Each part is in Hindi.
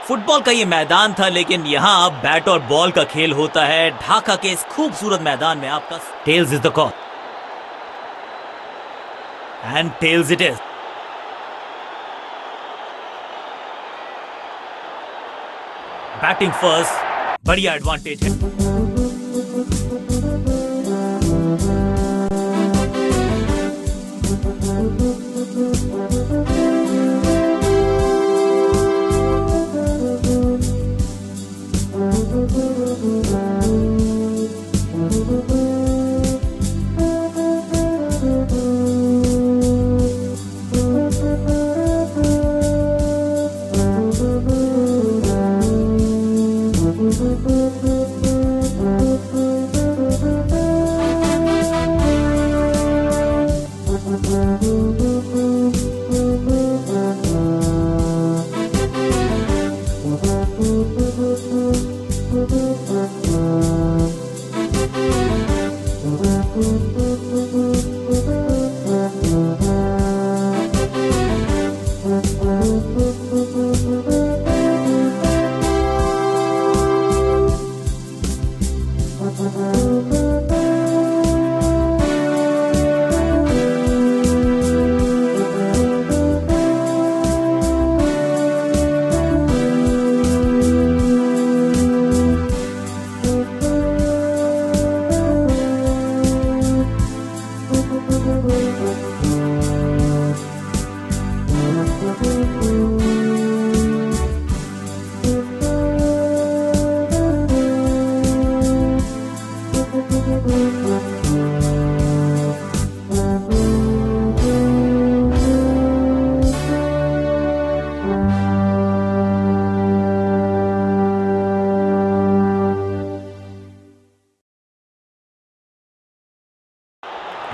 फुटबॉल का ये मैदान था, लेकिन यहाँ बैट और बॉल का खेल होता है। ढाका के इस खूबसूरत मैदान में आपका tails is the call and tails it is. Batting first, बढ़िया एडवांटेज है।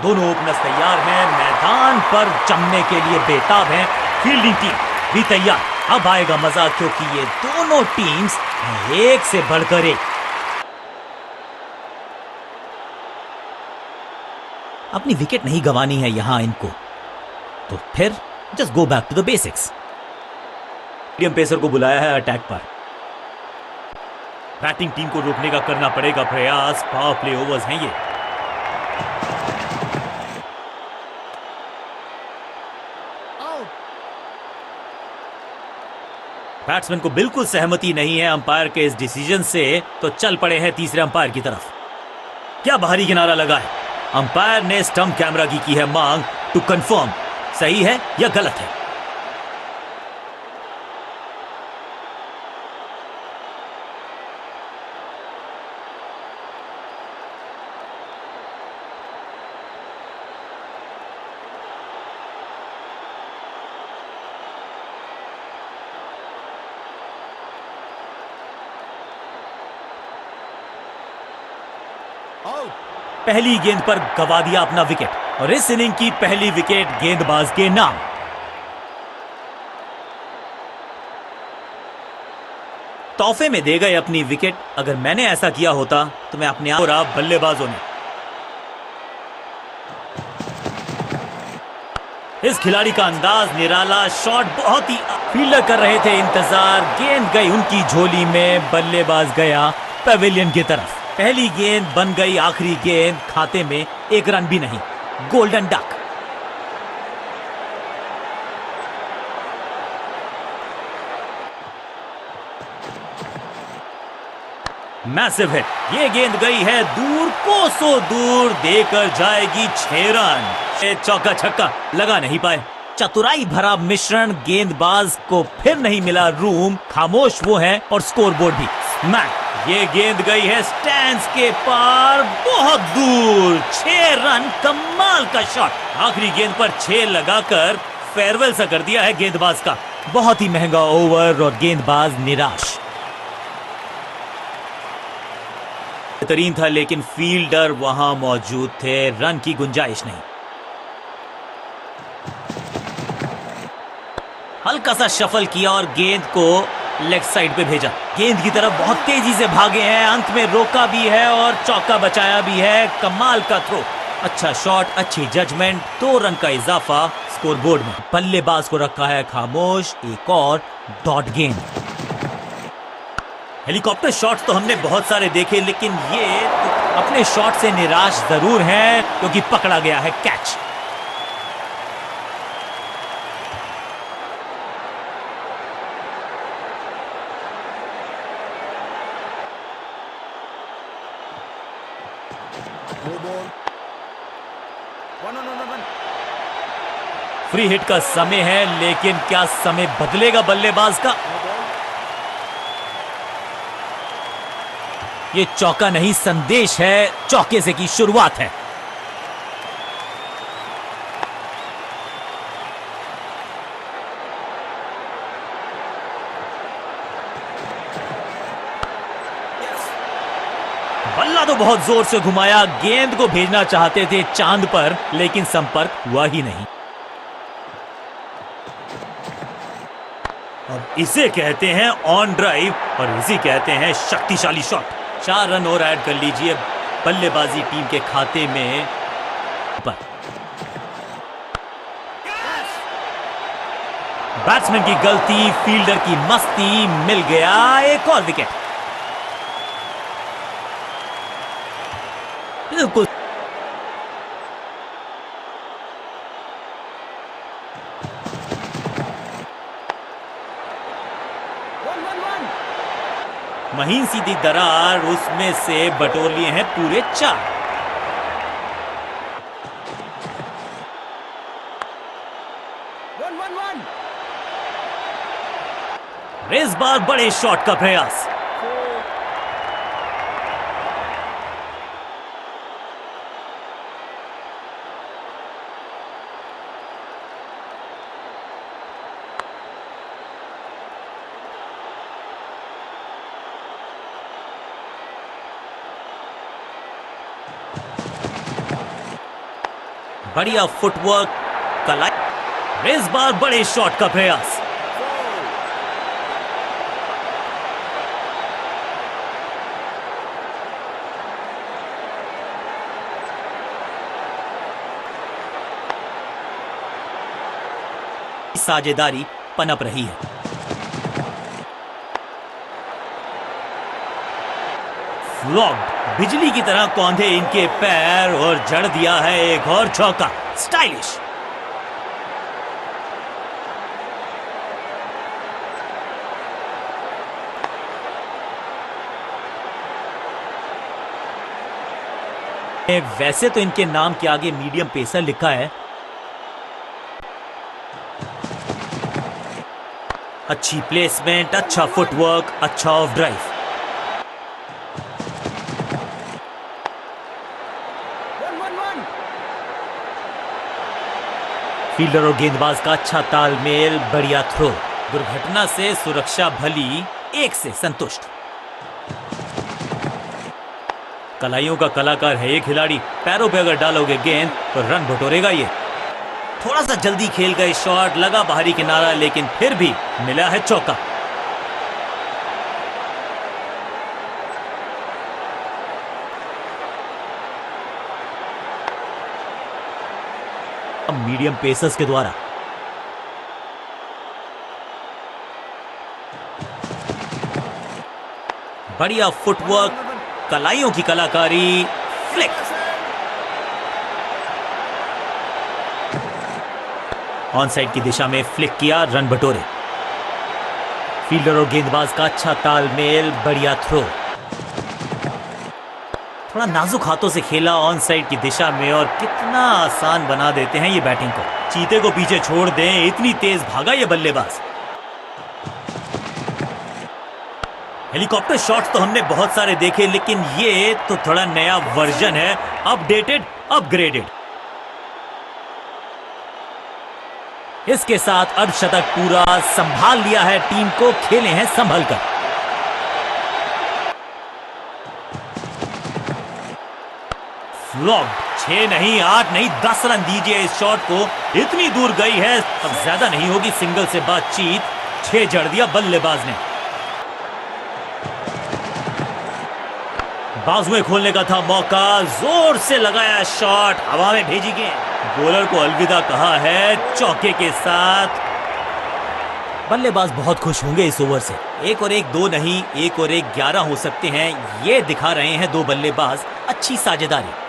दोनों ओपनर्स तैयार हैं, मैदान पर जमने के लिए बेताब हैं। फील्डिंग टीम भी तैयार। अब आएगा मजा, क्योंकि ये दोनों टीम्स एक से बढ़कर एक। अपनी विकेट नहीं गंवानी है यहां इनको, तो फिर just go back to the basics. Medium pacer को बुलाया है अटैक पर। बैटिंग टीम को रोकने का करना पड़ेगा प्रयास। पावर प्ले ओवर्स हैं ये। बैट्समैन को बिल्कुल सहमति नहीं है अंपायर के इस डिसीजन से, तो चल पड़े हैं तीसरे अंपायर की तरफ। क्या बाहरी किनारा लगा है। अंपायर ने स्टंप कैमरा की है मांग टू कंफर्म सही है या गलत है। पहली गेंद पर गवा दिया अपना विकेट, और इस इनिंग की पहली विकेट गेंदबाज के नाम। तोहफे में दे गए अपनी विकेट। अगर मैंने ऐसा किया होता तो मैं अपने आप बल्लेबाजों ने। इस खिलाड़ी का अंदाज निराला, शॉट बहुत ही। फील्डर कर रहे थे इंतजार, गेंद गई उनकी झोली में, बल्लेबाज गया पवेलियन की तरफ। पहली गेंद बन गई आखिरी गेंद, खाते में एक रन भी नहीं। Golden duck. Massive hit. ये गेंद गई है दूर, कोसों दूर, देकर जाएगी 6 रन। चौका छक्का लगा नहीं पाए। चतुराई भरा मिश्रण, गेंदबाज को फिर नहीं मिला रूम। खामोश वो है और स्कोरबोर्ड भी। स्मैक। ये गेंद गई है स्टैंड्स के पार, बहुत दूर। 6 रन। कमाल का शॉट। आखिरी गेंद पर 6 लगाकर फेयरवेल सा कर दिया है गेंदबाज का। बहुत ही महंगा ओवर और गेंदबाज निराश। बेहतरीन था, लेकिन फील्डर वहां मौजूद थे, रन की गुंजाइश नहीं। हल्का सा शफल किया और गेंद को लेग साइड पे भेजा। गेंद की तरफ बहुत तेजी से भागे हैं, अंत में रोका भी है और चौका बचाया भी है। कमाल का थ्रो, अच्छा शॉट, अच्छी जजमेंट। 2 रन का इजाफा स्कोरबोर्ड में। बल्लेबाज को रखा है खामोश। एक और डॉट गेंद। हेलीकॉप्टर शॉट्स तो हमने बहुत सारे देखे, लेकिन ये तो अपने शॉट से निराश जरूर हैं क्योंकि पकड़ा गया है कैच। फ्री हिट का समय है, लेकिन क्या समय बदलेगा बल्लेबाज का? ये चौका नहीं, संदेश है, चौके से की शुरुआत है। बल्ला तो बहुत जोर से घुमाया, गेंद को भेजना चाहते थे चांद पर, लेकिन संपर्क हुआ ही नहीं। अब इसे कहते हैं ऑन ड्राइव और इसे कहते हैं शक्तिशाली शॉट। 4 रन और ऐड कर लीजिए बल्लेबाजी टीम के खाते में पर। बैट्समैन की गलती, फील्डर की मस्ती, मिल गया एक और विकेट। बिल्कुल महीन सीधी दरार, उसमें से बटोर लिए हैं पूरे 4। इस बार बड़े शॉट का प्रयास। बढ़िया फुटवर्क, कलाई, इस बार बड़े शॉट का प्रयास। साझेदारी पनप रही है। फ्लॉग्ड, बिजली की तरह कौंधे इनके पैर और जड़ दिया है एक और चौका। स्टाइलिश। वैसे तो इनके नाम के आगे मीडियम पेसर लिखा है। अच्छी प्लेसमेंट, अच्छा फुटवर्क, अच्छा ऑफ ड्राइव। फील्डर और गेंदबाज का अच्छा तालमेल, बढ़िया थ्रो। दुर्घटना से सुरक्षा भली, 1 से संतुष्ट। कलाइयों का कलाकार है ये खिलाड़ी, पैरों पे अगर डालोगे गेंद तो रन बटोरेगा ये। थोड़ा सा जल्दी खेल गए शॉट, लगा बाहरी किनारा, लेकिन फिर भी मिला है चौका। मीडियम पेसर्स के द्वारा बढ़िया फुटवर्क, कलाइयों की कलाकारी, फ्लिक। ऑन साइड की दिशा में फ्लिक किया, रन बटोरे। फील्डर और गेंदबाज का अच्छा तालमेल, बढ़िया थ्रो। थोड़ा नाजुक हाथों से खेला ऑन साइड की दिशा में, और कितना आसान बना देते हैं ये बैटिंग को। चीते को पीछे छोड़ दें, इतनी तेज भागा ये बल्लेबाज। हेलीकॉप्टर शॉट्स तो हमने बहुत सारे देखे, लेकिन ये तो थोड़ा नया वर्जन है, अपडेटेड, अपग्रेडेड। इसके साथ अर्धशतक पूरा, संभाल लिया है टीम को, खेले हैं संभल कर। फ्लॉग्ड, 6 नहीं, 8 नहीं, 10 रन दीजिए इस शॉट को, इतनी दूर गई है, अब ज्यादा नहीं होगी सिंगल से बातचीत। 6 जड़ दिया बल्लेबाज ने। बाजुएं खोलने का था मौका, जोर से लगाया शॉट, हवा में भेजी गेंद। बॉलर को अलविदा कहा है चौके के साथ। बल्लेबाज बहुत खुश होंगे इस ओवर से। एक और एक दो नहीं, एक और एक 11 हो सकते हैं, ये दिखा रहे हैं दो बल्लेबाज अच्छी साझेदारी।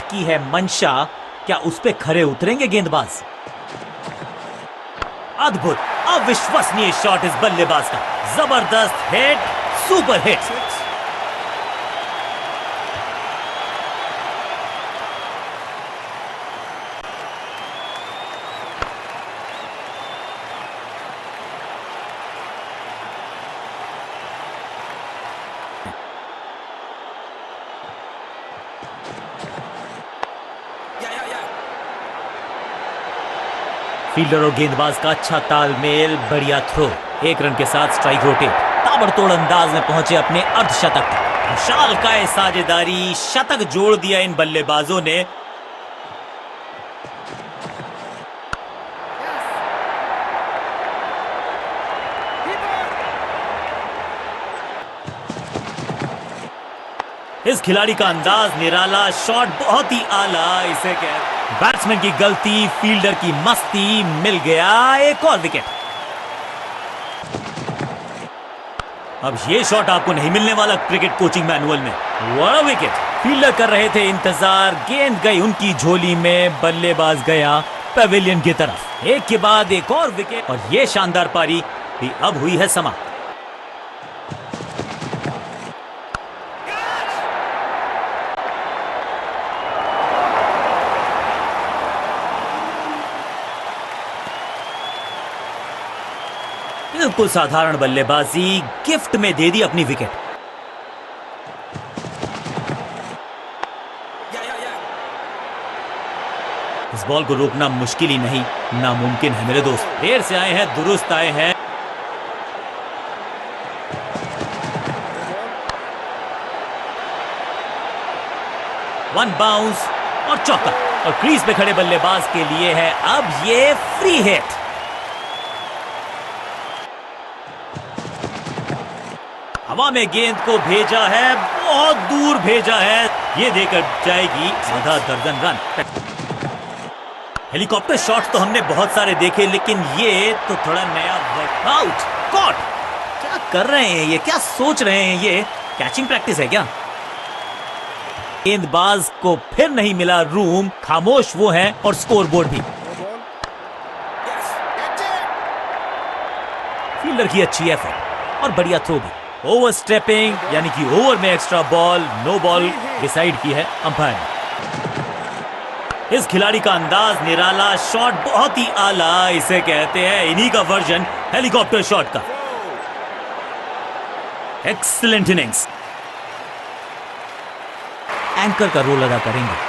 की है मंशा, क्या उस पे खरे उतरेंगे गेंदबाज? अद्भुत, अविश्वसनीय शॉट इस बल्लेबाज का, जबरदस्त हिट, सुपर हिट। फील्डर और गेंदबाज का अच्छा तालमेल, बढ़िया थ्रो, एक रन के साथ स्ट्राइक रोटेट, ताबड़तोड़ अंदाज में पहुंचे अपने अर्धशतक तक। विशालकाय साझेदारी, शतक जोड़ दिया इन बल्लेबाजों ने। इस खिलाड़ी का अंदाज निराला, शॉट बहुत ही आला, इसे कह बैट्समैन की गलती, फील्डर की मस्ती, मिल गया एक और विकेट। अब ये शॉट आपको नहीं मिलने वाला क्रिकेट कोचिंग मैनुअल में। What a wicket! फील्डर कर रहे थे इंतजार, गेंद गई उनकी झोली में, बल्लेबाज गया पवेलियन की तरफ। एक के बाद एक और विकेट, और ये शानदार पारी भी अब हुई है समाप्त। बिल्कुल साधारण बल्लेबाजी, गिफ्ट में दे दी अपनी विकेट। इस बॉल को रोकना मुश्किल ही नहीं, नामुमकिन है मेरे दोस्त। देर से आए हैं, दुरुस्त आए हैं। वन बाउंस और चौका, और क्रीज पे खड़े बल्लेबाज के लिए है अब ये फ्री हिट। हवा में गेंद को भेजा है, बहुत दूर भेजा है, ये देकर जाएगी आधा दर्जन रन। हेलीकॉप्टर शॉट्स तो हमने बहुत सारे देखे, लेकिन ये तो थोड़ा नया। Out, caught! क्या कर रहे हैं ये, क्या सोच रहे हैं ये? कैचिंग प्रैक्टिस है क्या? गेंदबाज को फिर नहीं मिला रूम, खामोश वो है, और स्कोरबोर्ड भी। फील्डर की अच्छी एफर्ट और बढ़िया थ्रो भी। ओवर स्टेपिंग, यानी कि ओवर में extra ball, no ball decide की है अंपायर ने। इस खिलाड़ी का अंदाज निराला, शॉट बहुत ही आला, इसे कहते हैं इन्हीं का वर्जन हेलीकॉप्टर शॉट का। एक्सीलेंट इनिंग्स, एंकर का रोल अदा करेंगे।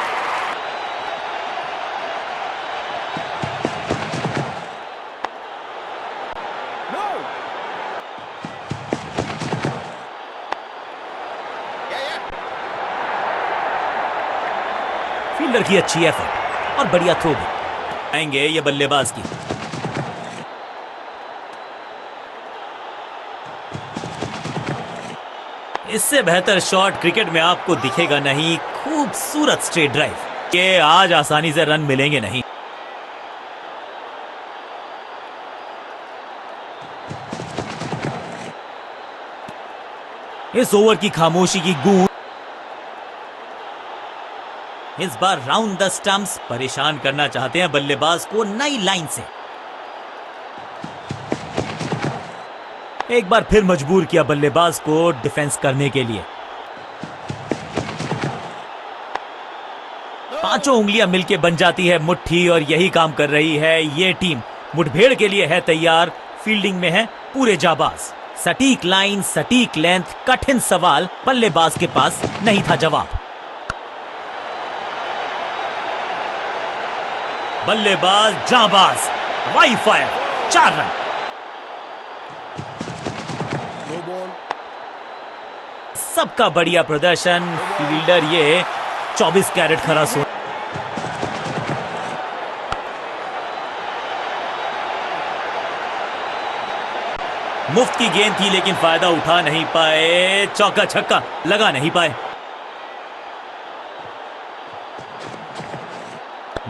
फील्डर की अच्छी एफर्ट और बढ़िया थ्रो भी। आएंगे ये बल्लेबाज की। इससे बेहतर शॉट क्रिकेट में आपको दिखेगा नहीं। खूबसूरत स्ट्रेट ड्राइव, ये आज आसानी से रन मिलेंगे नहीं। इस ओवर की खामोशी की गूंज इस बार राउंड द स्टंप्स परेशान करना चाहते हैं बल्लेबाज को नई लाइन से। एक बार फिर मजबूर किया बल्लेबाज को डिफेंस करने के लिए। पांचों उंगलियां मिलके बन जाती है मुट्ठी, और यही काम कर रही है ये टीम। मुठभेड़ के लिए है तैयार, फील्डिंग में है पूरे जाबाज। सटीक लाइन, सटीक लेंथ, कठिन सवाल, बल्लेबाज के पास नहीं था जवाब। बल्लेबाज जाबाज, वाई फायर, 4 रन। सबका बढ़िया प्रदर्शन, फील्डर ये 24 कैरेट खरा सोना। मुफ्त की गेंद थी, लेकिन फायदा उठा नहीं पाए, चौका छक्का लगा नहीं पाए।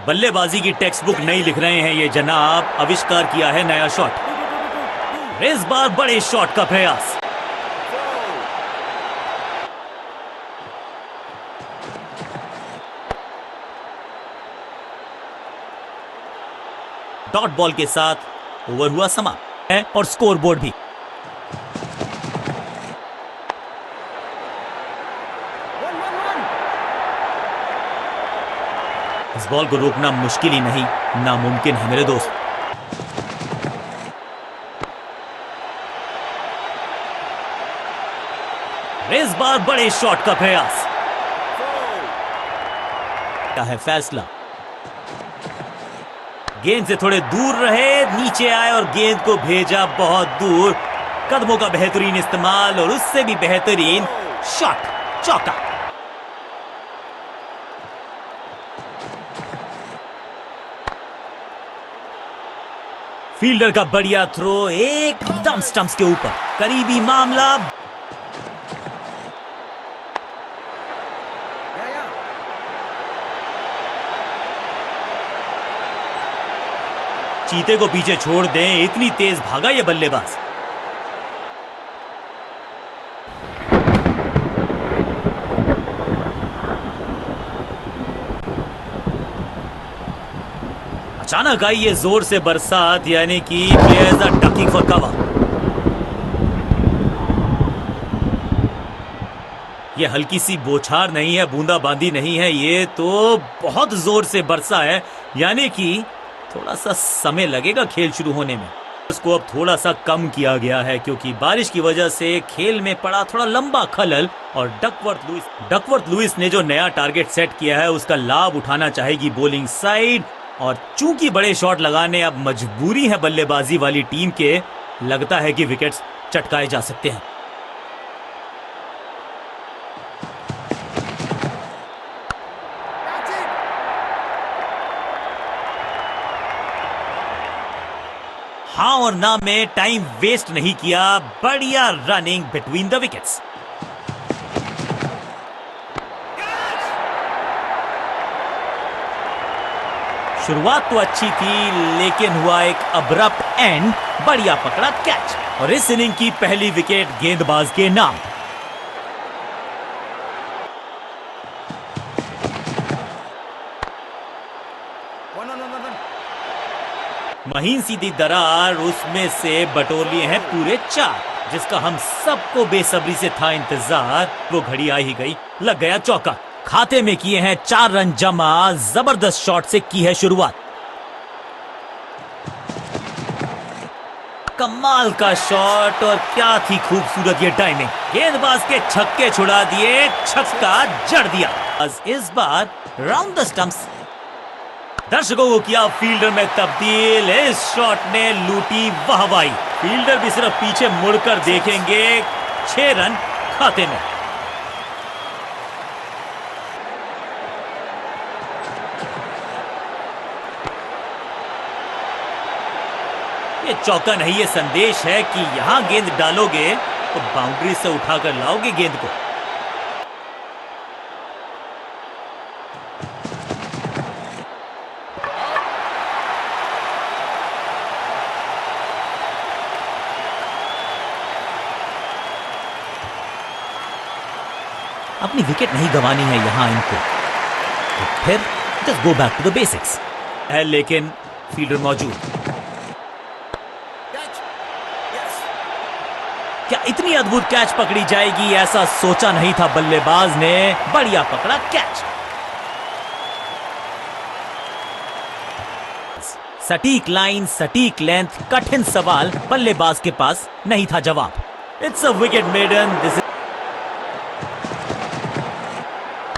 बल्लेबाजी की टेक्स्ट बुक नहीं लिख रहे हैं ये जनाब, आविष्कार किया है नया शॉट। इस बार बड़े शॉट का प्रयास। डॉट बॉल के साथ ओवर हुआ समाप्त है और स्कोर बोर्ड भी। इस बॉल को रोकना मुश्किल ही नहीं, नामुमकिन है मेरे दोस्त। इस बार बड़े शॉट का प्रयास। क्या है फैसला? गेंद से थोड़े दूर रहे, नीचे आए और गेंद को भेजा बहुत दूर। कदमों का बेहतरीन इस्तेमाल और उससे भी बेहतरीन शॉट, चौका। फील्डर का बढ़िया थ्रो एकदम स्टंप्स के ऊपर, करीबी मामला। चीते को पीछे छोड़ दें, इतनी तेज भागा ये बल्लेबाज। अचानक आई ये जोर से बरसात, यानी कि players are ducking for cover. ये हल्की सी बौछार नहीं है, बूंदाबांदी नहीं है, ये तो बहुत जोर से बरसा है, यानी कि थोड़ा सा समय लगेगा खेल शुरू होने में। इसको अब थोड़ा सा कम किया गया है क्योंकि बारिश की वजह से खेल में पड़ा थोड़ा लंबा खलल और डकवर्थ लुइस ने जो नया टारगेट सेट किया है उसका लाभ उठाना चाहेगी बॉलिंग साइड। और चूंकि बड़े शॉट लगाने अब मजबूरी है बल्लेबाजी वाली टीम के, लगता है कि विकेट्स चटकाए जा सकते हैं। हाँ और ना में टाइम वेस्ट नहीं किया, बढ़िया रनिंग बिटवीन द विकेट्स। शुरुआत तो अच्छी थी लेकिन हुआ एक अब्रप्ट एंड, बढ़िया पकड़ा कैच और इस इनिंग की पहली विकेट गेंदबाज के नाम। महीन सीधी दरार, उसमें से बटोर लिए हैं पूरे 4, जिसका हम सबको बेसब्री से था इंतजार। वो घड़ी आ ही गई, लग गया चौका। खाते में किए हैं 4 रन जमा, जबरदस्त शॉट से की है शुरुआत। कमाल का शॉट और क्या थी खूबसूरत ये टाइमिंग। गेंदबाज के छक्के छुड़ा दिए, छक्का जड़ दिया। इस बार राउंड द स्टंप्स। दर्शकों को किया फील्डर में तब्दील, इस शॉट ने लूटी वाहवाही। फील्डर भी सिर्फ पीछे मुड़कर देखेंगे, 6 रन खाते में। ये चौका नहीं, ये संदेश है कि यहां गेंद डालोगे तो बाउंड्री से उठाकर लाओगे गेंद को। अपनी विकेट नहीं गंवानी है यहां इनको, तो फिर just go back to the basics है। लेकिन फील्डर मौजूद। क्या इतनी अद्भुत कैच पकड़ी जाएगी, ऐसा सोचा नहीं था बल्लेबाज ने। बढ़िया पकड़ा कैच। सटीक लाइन, सटीक लेंथ, कठिन सवाल, बल्लेबाज के पास नहीं था जवाब। It's a wicket maiden.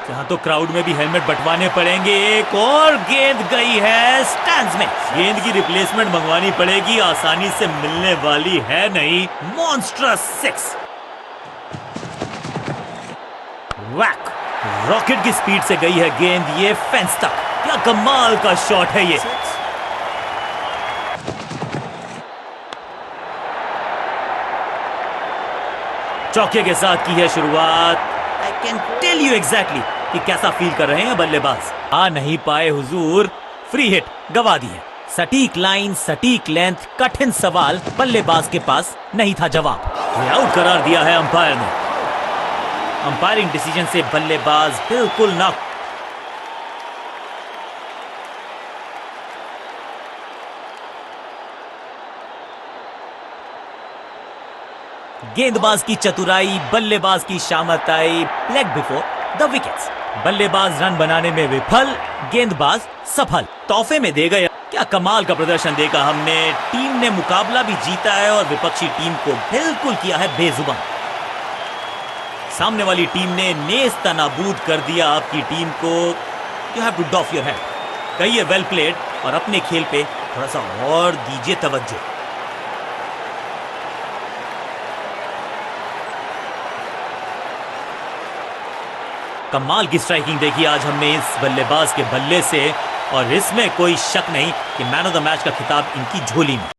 यहां तो क्राउड में भी हेलमेट बंटवाने पड़ेंगे। एक और गेंद गई है स्टैंड्स में। गेंद की रिप्लेसमेंट मंगवानी पड़ेगी, आसानी से मिलने वाली है नहीं। मॉन्स्ट्रस 6। वैक, रॉकेट की स्पीड से गई है गेंद ये फेंस तक। क्या कमाल का शॉट है ये। चौके के साथ की है शुरुआत। I can tell you exactly कि कैसा फील कर रहे हैं बल्लेबाज। आ नहीं पाए हुजूर, फ्री हिट गवा दी है। सटीक लाइन, सटीक लेंथ, कठिन सवाल, बल्लेबाज के पास नहीं था जवाब। ये आउट करार दिया है अंपायर ने। अंपायरिंग डिसीजन से बल्लेबाज बिल्कुल ना। गेंदबाज की चतुराई, बल्लेबाज की शामताई, लेग बिफोर द विकेट्स। बल्लेबाज रन बनाने में विफल, गेंदबाज सफल। तोहफे में दे गए। क्या कमाल का प्रदर्शन देखा हमने। टीम ने मुकाबला भी जीता है और विपक्षी टीम को बिल्कुल किया है बेजुबान। सामने वाली टीम ने नेस्त नाबूद कर दिया आपकी टीम को। You have to doff your head. कहिए वेल प्लेड और अपने खेल पे थोड़ा सा और दीजिए तवज्जो। कमाल की स्ट्राइकिंग देखी आज हमने इस बल्लेबाज के बल्ले से और इसमें कोई शक नहीं कि मैन ऑफ द मैच का खिताब इनकी झोली में।